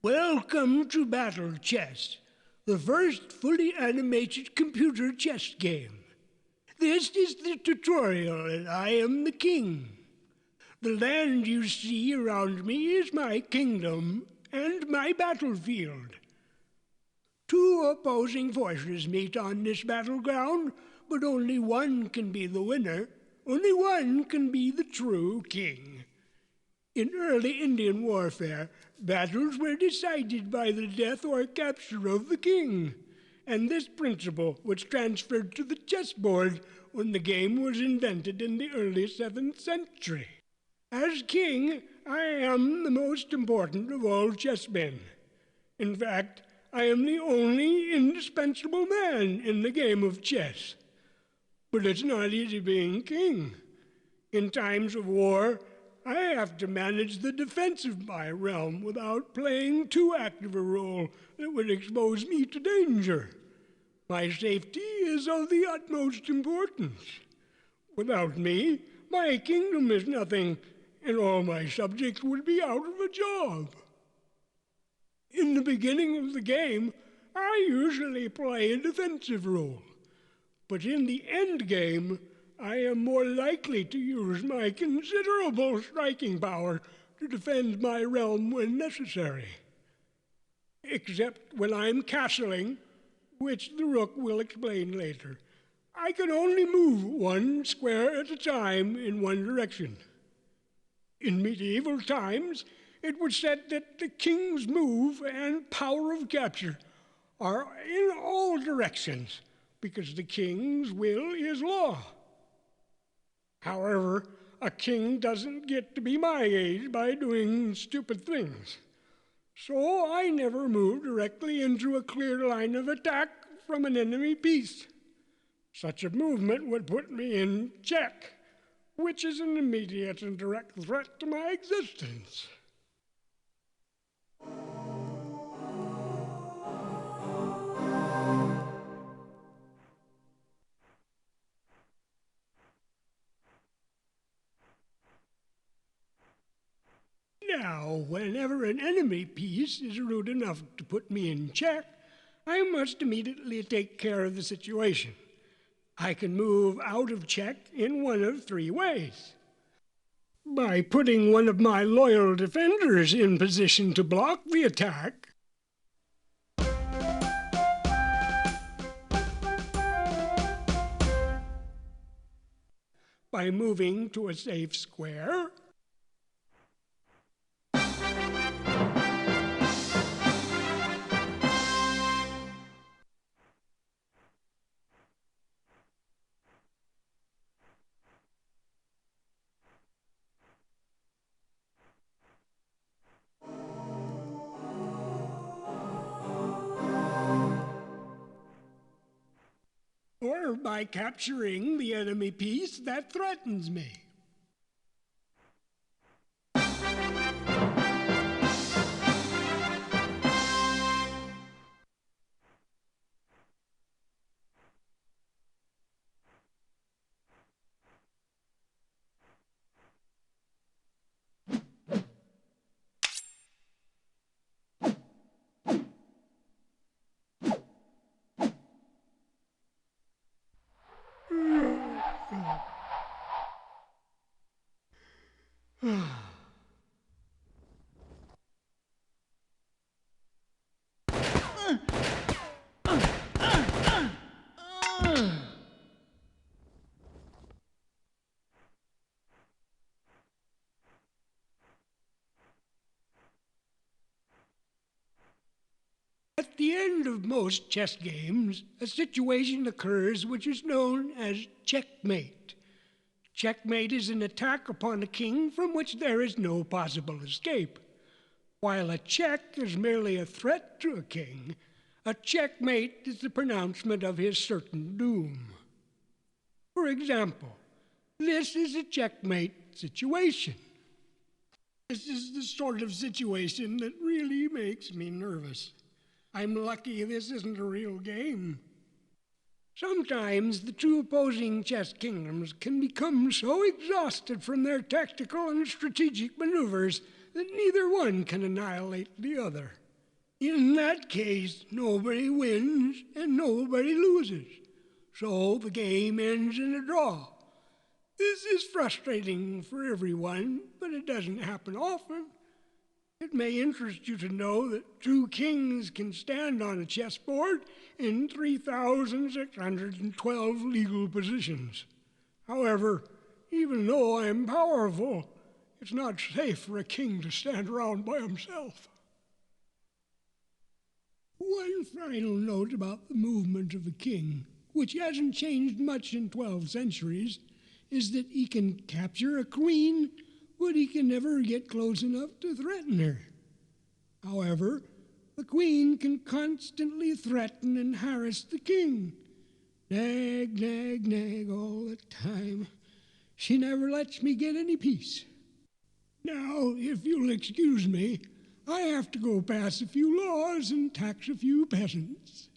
Welcome to battlechess, the first fully animated computer chess game. This is the tutorial, and I am the king. The land you see around me is my kingdom and my battlefield. Two opposing forces meet on this battleground, but only one can be the winner. Only one can be the true king. In early Indian warfare, battles were decided by the death or capture of the king, and this principle was transferred to the chessboard when the game was invented in the early 7th century. As king, I am the most important of all chessmen. In fact, I am the only indispensable man in the game of chess. But it's not easy being king. In times of war, I have to manage the defense of my realm without playing too active a role that would expose me to danger. My safety is of the utmost importance. Without me, my kingdom is nothing, and all my subjects would be out of a job. In the beginning of the game, I usually play a defensive role, but in the end game, I am more likely to use my considerable striking power to defend my realm when necessary. Except when I'm castling, which the rook will explain later. I can only move one square at a time in one direction. In medieval times, it was said that the king's move and power of capture are in all directions, because the king's will is law. However, a king doesn't get to be my age by doing stupid things. So I never move directly into a clear line of attack from an enemy piece. Such a movement would put me in check, which is an immediate and direct threat to my existence. Now, whenever an enemy piece is rude enough to put me in check, I must immediately take care of the situation. I can move out of check in one of three ways. By putting one of my loyal defenders in position to block the attack, by moving to a safe square, or by capturing the enemy piece that threatens me. At the end of most chess games, a situation occurs which is known as checkmate. Checkmate is an attack upon a king from which there is no possible escape. While a check is merely a threat to a king, a checkmate is the pronouncement of his certain doom. For example, this is a checkmate situation. This is the sort of situation that really makes me nervous. I'm lucky this isn't a real game. Sometimes the two opposing chess kingdoms can become so exhausted from their tactical and strategic maneuvers that neither one can annihilate the other. In that case, nobody wins and nobody loses. So the game ends in a draw. This is frustrating for everyone, but it doesn't happen often. It may interest you to know that two kings can stand on a chessboard in 3,612 legal positions. However, even though I'm powerful, it's not safe for a king to stand around by himself. One final note about the movement of a king, which hasn't changed much in 12 centuries, is that he can capture a queen, but he can never get close enough to threaten her. However, the queen can constantly threaten and harass the king. Nag, nag, nag all the time. She never lets me get any peace. Now, if you'll excuse me, I have to go pass a few laws and tax a few peasants.